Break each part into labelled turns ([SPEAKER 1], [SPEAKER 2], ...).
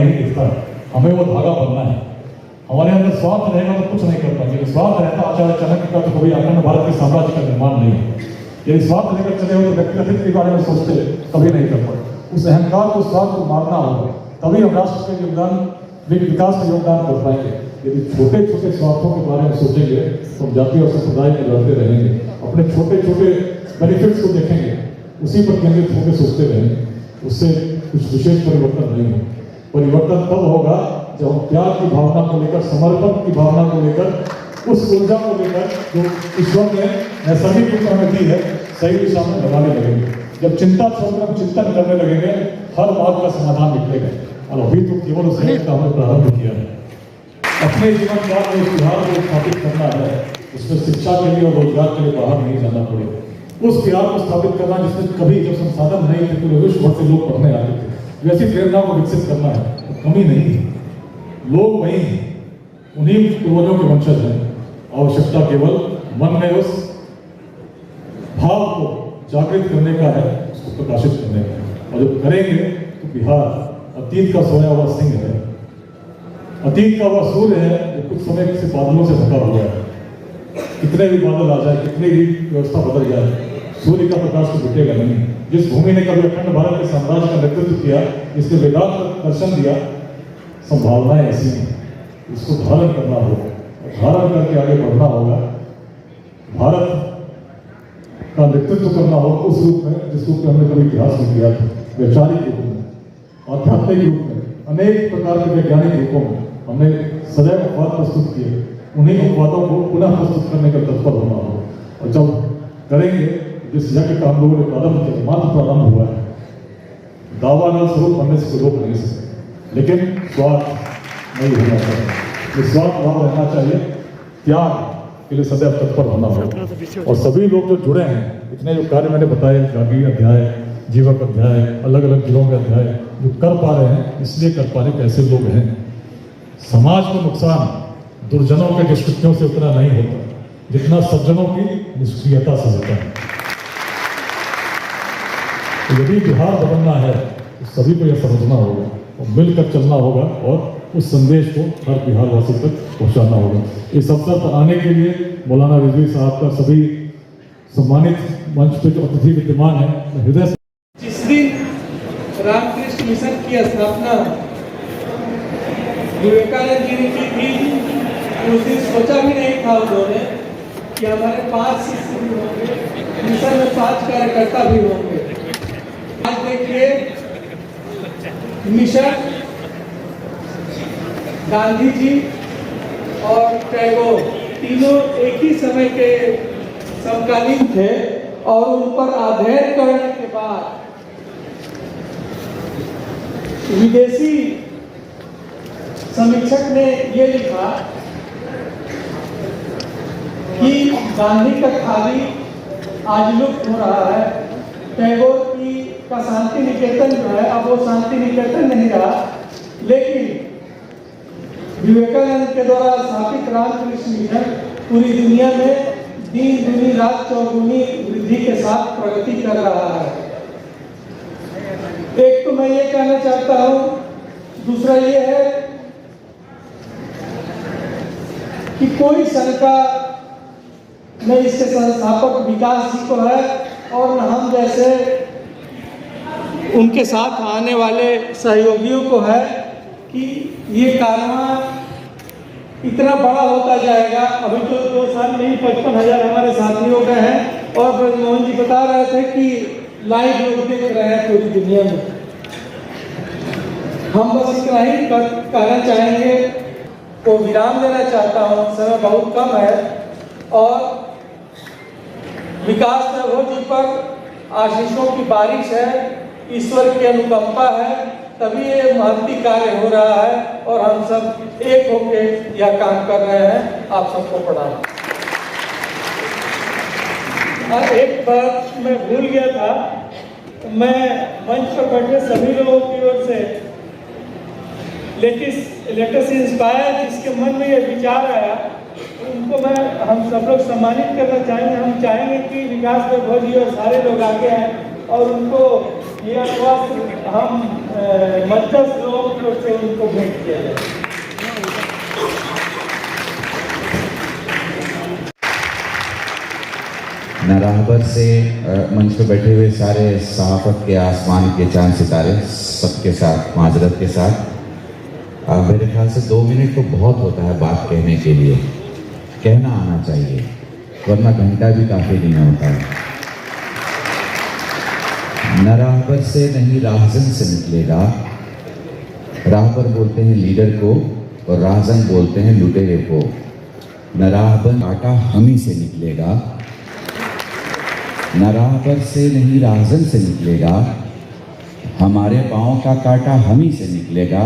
[SPEAKER 1] नहीं दिखता, हमें वो धागा बनना है। हमारे अंदर स्वार्थ रहेगा तो कुछ नहीं कर पाएंगे। स्वार्थ रहता आचार्य चाणक्य का तो कभी अखंड भारत के साम्राज्य का निर्माण नहीं है। यदि स्वार्थ लेकर चले हो तो व्यक्तिगत हित के बारे में सोचते कभी नहीं कर पाए। उस अहंकार को, स्वार्थ को मारना होगा, तभी हम राष्ट्र के योगदान, विकास में योगदान कर पाएंगे। यदि छोटे छोटे स्वार्थों के बारे में सोचेंगे तो हम जाति और संप्रदाय में लड़ते रहेंगे, अपने छोटे छोटे बेनिफिट्स को देखेंगे, उसी पर केंद्रित होकर सोचते रहेंगे, उससे कुछ विशेष परिवर्तन नहीं हो। परिवर्तन तब होगा जब हम प्यार की भावना को लेकर, समर्पण की भावना को लेकर, उस ऊर्जा को लेकर जो ईश्वर ने नैसर्गिक रूप में हमें दी है, सही दिशा में लगाने लगेंगे। जब चिंता छोड़कर हम चिंतन करने लगेंगे, हर बात का समाधान निकलेगा। और अभी तो केवल उस का हमने प्रारंभ किया है। अपने जीवन काल में उस प्यार को स्थापित करना है, उसमें शिक्षा के लिए और रोजगार के लिए बाहर नहीं जाना पड़ेगा। उस प्यार को स्थापित करना जिसमें कभी जब संसाधन नहीं थे तो विश्व भर से लोग पढ़ने आते थे, वैसी प्रेरणाओं को विकसित करना है। तो कमी नहीं है, लोग वही हैं, उन्हीं पूर्वजों के वंशज हैं। आवश्यकता केवल मन में उस भाव को जागृत करने का है, उसको प्रकाशित करने का है। और जब करेंगे तो बिहार अतीत का सोया हुआ सिंह है, अतीत का वह सूर्य है जो कुछ समय से बादलों से ढका हुआ है। कितने भी बादल आ जाए, कितनी भी व्यवस्था बदल जाए, सूर्य का प्रकाश तो घटेगा नहीं। जिस भूमि ने कभी अखंड भारत के साम्राज्य का नेतृत्व किया, जिसने वेदांत का दर्शन दिया, संभावनाएं ऐसी हैं, इसको धारण करना होगा, धारण करके आगे बढ़ना होगा। भारत का नेतृत्व करना होगा उस रूप में जिस रूप में हमने कभी इतिहास में किया था, वैचारिक रूप में, आध्यात्मिक रूप में, अनेक प्रकार के वैज्ञानिक रूपों में हमने सदैव अपवाद प्रस्तुत किए। उन्हीं अपवादों को पुनः प्रस्तुत करने का तत्पर होना होगा। और जब करेंगे, जिस यज्ञ का हम लोगों ने प्रारंभ किया, मात्र प्रारंभ हुआ है, दावा न स्वरूप बनने से रोक नहीं सकते, लेकिन स्वार्थ नहीं होना चाहिए। स्वार्थ भाव रहना चाहिए, त्याग के लिए सदैव तत्पर होना होगा। और सभी लोग जो जुड़े हैं, इतने जो कार्य मैंने बताए, जागीर अध्याय, जीवक अध्याय, अलग अलग जिलों के अध्याय, जो कर पा रहे हैं इसलिए कर पा रहे ऐसे लोग हैं। समाज को नुकसान दुर्जनों के दुष्कृत्यों से उतना नहीं होता जितना सज्जनों की निष्क्रियता से होता है। तो यदि बिहार बदलना है तो सभी को यह समझना होगा और मिलकर चलना होगा और उस संदेश को हर बिहार वासी तक पहुंचाना होगा। इस अवसर पर आने के लिए मौलाना रिजवी साहब का, सभी सम्मानित मंच पे जो अतिथि विद्यमान है, मैं हृदय से।
[SPEAKER 2] जिस दिन रामकृष्ण मिशन की स्थापना विवेकानंद जी ने की थी, उस दिन सोचा भी नहीं था उन्होंने कि हमारे 5 शिष्य भी होंगे, मिशन में 5 कार्यकर्ता भी होंगे। आज देखिए, मिशन गांधी जी और टैगोर तीनों एक ही समय के समकालीन थे और उन पर अध्ययन करने के बाद विदेशी समीक्षक ने यह लिखा कि गांधी का खादी आज लुप्त हो रहा है। टैगोर की का शांति निकेतन जो है, अब वो शांति निकेतन नहीं रहा, लेकिन विवेकानंद के द्वारा स्थापित रामकृष्ण मिशन पूरी दुनिया में दिन दुनी रात चौगुनी वृद्धि के साथ प्रगति कर रहा है। एक तो मैं ये कहना चाहता हूं, दूसरा ये है कि कोई शंका न इसके संस्थापक विकास जी को है और न हम जैसे उनके साथ आने वाले सहयोगियों को है कि ये कारवां इतना बड़ा होता जाएगा। अभी तो 2 साल में ही 55,000 हमारे साथी हो गए हैं और ब्रजमोहन जी बता रहे थे कि लाइव लोग देख रहे हैं पूरी दुनिया में। हम बस इतना ही कहना चाहेंगे, को विराम देना चाहता हूँ, समय बहुत कम है और विकास प्रभु जी पर आशीषों की बारिश है, ईश्वर की अनुकंपा है, तभी ये महती कार्य हो रहा है और हम सब एक होकर यह काम कर रहे हैं। आप सबको प्रणाम। और एक बात मैं भूल गया था, मैं मंच पर बैठे सभी लोगों की ओर से लेटेस्ट इंस्पायर जिसके मन में ये विचार आया, उनको हम सब लोग सम्मानित करना चाहेंगे। हम चाहेंगे कि विकास प्रभु जी और सारे लोग आगे आए और उनको यह वस्त्र हम मध्यस्थ लोगों की ओर से उनको भेंट किया जाए।
[SPEAKER 3] न राहबर से मंच पे बैठे हुए सारे सहाफत के, आसमान के चांद सितारे, सबके साथ माजरत के साथ मेरे ख्याल से 2 मिनट तो बहुत होता है बात कहने के लिए, कहना आना चाहिए, वरना घंटा भी काफ़ी नहीं होता है। न राहबर से नहीं राहजन से निकलेगा। राहबर बोलते हैं लीडर को और राहजन बोलते हैं लुटेरे को। न राहबर काटा हम ही से निकलेगा। न राहबर से नहीं राहजन से निकलेगा। हमारे पाँव का काटा हम ही से निकलेगा।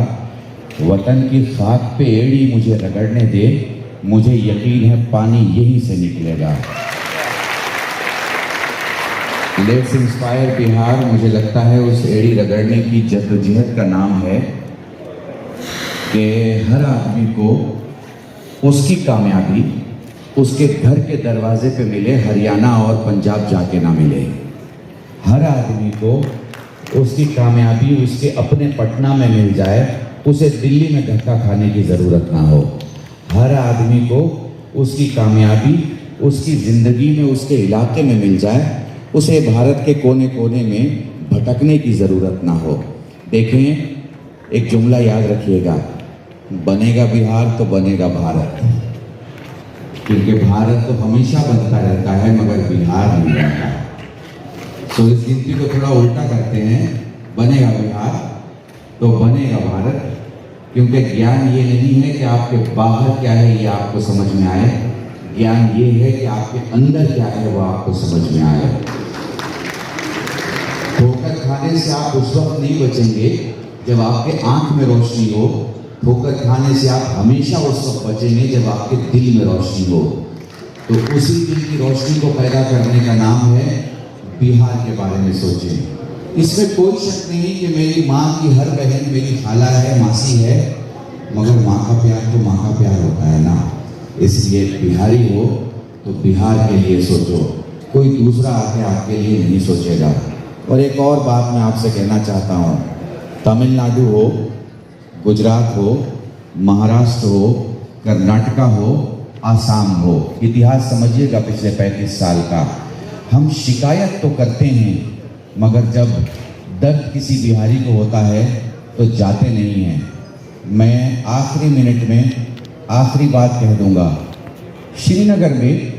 [SPEAKER 3] वतन की खाक पे एड़ी मुझे रगड़ने दे, मुझे यकीन है पानी यहीं से निकलेगा। लेट्स इंस्पायर बिहार, मुझे लगता है उस एड़ी रगड़ने की जद्दोजहद का नाम है कि हर आदमी को उसकी कामयाबी उसके घर के दरवाजे पे मिले, हरियाणा और पंजाब जाके ना मिले। हर आदमी को उसकी कामयाबी उसके अपने पटना में मिल जाए, उसे दिल्ली में धक्का खाने की ज़रूरत ना हो। हर आदमी को उसकी कामयाबी उसकी ज़िंदगी में उसके इलाके में मिल जाए, उसे भारत के कोने कोने में भटकने की ज़रूरत ना हो। देखें, एक जुमला याद रखिएगा, बनेगा बिहार तो बनेगा भारत, क्योंकि भारत तो हमेशा बनता रहता है मगर बिहार नहीं बनता। तो इस गिनती को थोड़ा उल्टा करते हैं, बनेगा बिहार तो बनेगा भारत, क्योंकि ज्ञान ये नहीं है कि आपके बाहर क्या है ये आपको समझ में आए, ज्ञान ये है कि आपके अंदर क्या है वो आपको समझ में आए। ठोकर खाने से आप उस वक्त नहीं बचेंगे जब आपके आंख में रोशनी हो। ठोकर खाने से आप हमेशा उस वक्त बचेंगे जब आपके दिल में रोशनी हो। तो उसी दिल की रोशनी को पैदा करने का नाम है बिहार के बारे में सोचें। इसमें कोई शक नहीं कि मेरी माँ की हर बहन मेरी खाला है, मासी है, मगर माँ का प्यार तो माँ का प्यार होता है ना। इसलिए बिहारी हो तो बिहार के लिए सोचो, कोई दूसरा आके आपके लिए नहीं सोचेगा। और एक और बात मैं आपसे कहना चाहता हूँ, तमिलनाडु हो, गुजरात हो, महाराष्ट्र हो, कर्नाटका हो, आसाम हो, इतिहास समझिएगा पिछले 35 साल का। हम शिकायत तो करते हैं मगर जब दर्द किसी बिहारी को होता है तो जाते नहीं हैं। मैं आखिरी मिनट में आखिरी बात कह दूंगा। श्रीनगर में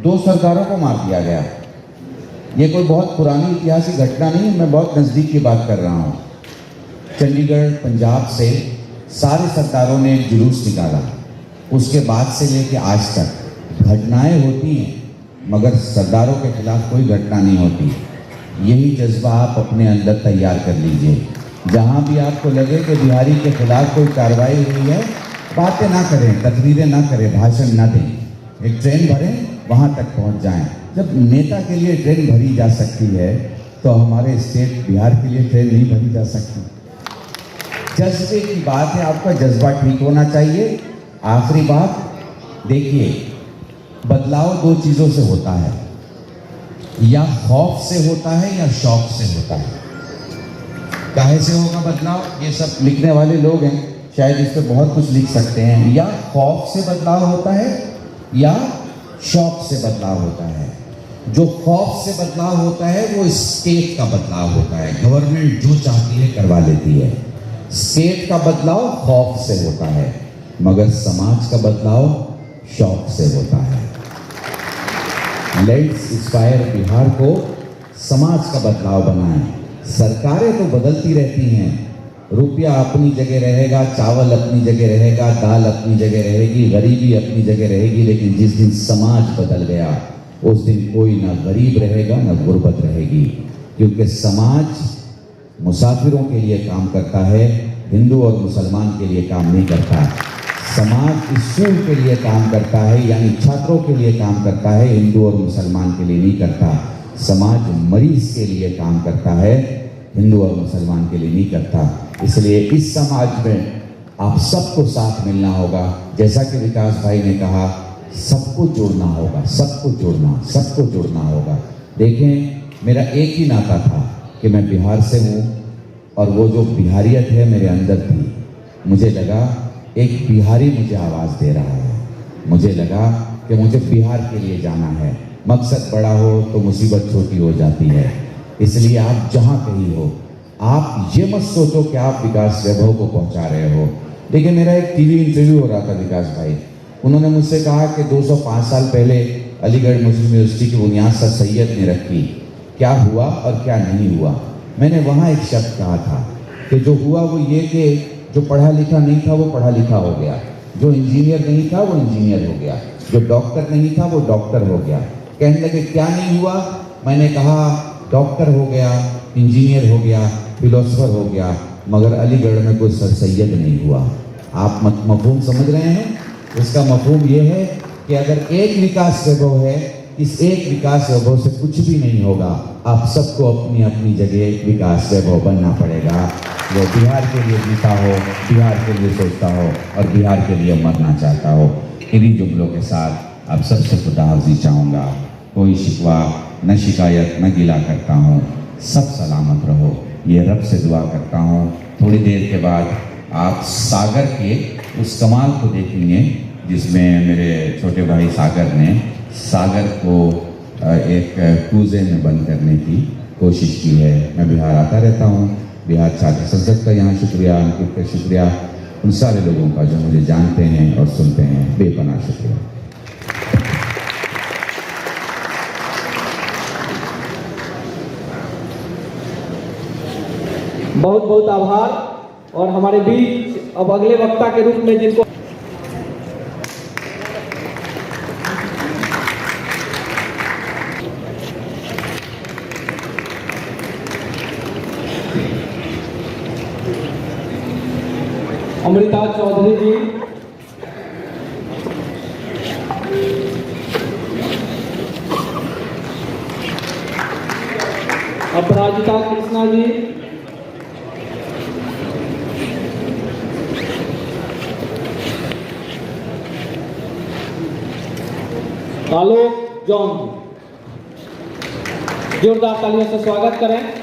[SPEAKER 3] 2 सरदारों को मार दिया गया। ये कोई बहुत पुरानी ऐतिहासिक घटना नहीं, मैं बहुत नज़दीक की बात कर रहा हूँ। चंडीगढ़ पंजाब से सारे सरदारों ने एक जुलूस निकाला। उसके बाद से लेके आज तक घटनाएं होती हैं मगर सरदारों के खिलाफ कोई घटना नहीं होती। यही जज्बा आप अपने अंदर तैयार कर लीजिए। जहाँ भी आपको लगे कि बिहारी के खिलाफ कोई कार्रवाई हुई है, बातें ना करें, तकरीरें ना करें, भाषण ना दें, एक ट्रेन भरें, वहाँ तक पहुँच जाएं। जब नेता के लिए ट्रेन भरी जा सकती है तो हमारे स्टेट बिहार के लिए ट्रेन नहीं भरी जा सकती। जज्बे की बात है, आपका जज्बा ठीक होना चाहिए। आखिरी बात देखिए, बदलाव 2 चीज़ों से होता है, या खौफ से होता है या शौक से होता है। काहे से होगा बदलाव? ये सब लिखने वाले लोग हैं, शायद इस पर बहुत कुछ लिख सकते हैं। या खौफ से बदलाव होता है या शौक से बदलाव होता है। जो खौफ से बदलाव होता है वो स्टेट का बदलाव होता है, गवर्नमेंट जो चाहती है करवा लेती है। स्टेट का बदलाव खौफ से होता है मगर समाज का बदलाव शौक से होता है। लेट्स इंस्पायर बिहार को समाज का बदलाव बनाएं। सरकारें तो बदलती रहती हैं, रुपया अपनी जगह रहेगा, चावल अपनी जगह रहेगा, दाल अपनी जगह रहेगी, गरीबी अपनी जगह रहेगी, लेकिन जिस दिन समाज बदल गया उस दिन कोई ना गरीब रहेगा ना गुर्बत रहेगी, क्योंकि समाज मुसाफिरों के लिए काम करता है, हिंदू और मुसलमान के लिए काम नहीं करता। समाज स्कूल के लिए काम करता है, यानी छात्रों के लिए काम करता है, हिंदू और मुसलमान के लिए नहीं करता। समाज मरीज के लिए काम करता है, हिंदू और मुसलमान के लिए नहीं करता। इसलिए इस समाज में आप सबको साथ मिलना होगा। जैसा कि विकास भाई ने कहा, सबको जोड़ना होगा, सबको जोड़ना होगा। देखें, मेरा एक ही नाता था, कि मैं बिहार से हूँ और वो जो बिहारियत है मेरे अंदर थी। मुझे लगा एक बिहारी मुझे आवाज़ दे रहा है। मुझे लगा कि मुझे बिहार के लिए जाना है। मकसद बड़ा हो तो मुसीबत छोटी हो जाती है। इसलिए आप जहाँ कहीं हो, आप ये मत सोचो कि आप विकास वैभव को पहुँचा रहे हो। देखिए, मेरा एक टीवी इंटरव्यू हो रहा था विकास भाई, उन्होंने मुझसे कहा कि 205 साल पहले अलीगढ़ मुस्लिम यूनिवर्सिटी की बुनियाद सर सैयद ने रखी, क्या हुआ और क्या नहीं हुआ। मैंने वहाँ एक शब्द कहा था कि जो हुआ वो ये कि जो पढ़ा लिखा नहीं था वो पढ़ा लिखा हो गया, जो इंजीनियर नहीं था वो इंजीनियर हो गया, जो डॉक्टर नहीं था वो डॉक्टर हो गया। कहने लगे क्या नहीं हुआ, मैंने कहा डॉक्टर हो गया, इंजीनियर हो गया, फिलोसफर हो गया, मगर अलीगढ़ में कोई सर सैयद नहीं हुआ। आप मफहूम समझ रहे हैं? इसका मफहूम ये है कि अगर एक विकास वैभव है, इस एक विकास वैभव से कुछ भी नहीं होगा। आप सबको अपनी अपनी जगह विकास वैभव बनना पड़ेगा। वो बिहार के लिए जीता हो, बिहार के लिए सोचता हो और बिहार के लिए मरना चाहता हो। इन्हीं जुमलों के साथ आप सबसे खुदाहाफिज़ी चाहूँगा। कोई शिकवा न शिकायत न गिला करता हूँ, सब सलामत रहो ये रब से दुआ करता हूँ। थोड़ी देर के बाद आप सागर के उस कमाल को देखेंगे जिसमें मेरे छोटे भाई सागर ने सागर को एक कूजे में बंद करने की कोशिश की है। मैं बिहार आता रहता हूँ, बिहार छात्र संसद का यहाँ शुक्रिया, अंकित का शुक्रिया, उन सारे लोगों का जो मुझे जानते हैं और सुनते हैं, बेपनाह शुक्रिया।
[SPEAKER 4] बहुत बहुत आभार। और हमारे बीच अब अगले वक्ता के रूप में जिनको अमृता चौधरी जी, अपराजिता कृष्णा जी, आलोक जॉन जी, जोरदार तालियों से स्वागत करें।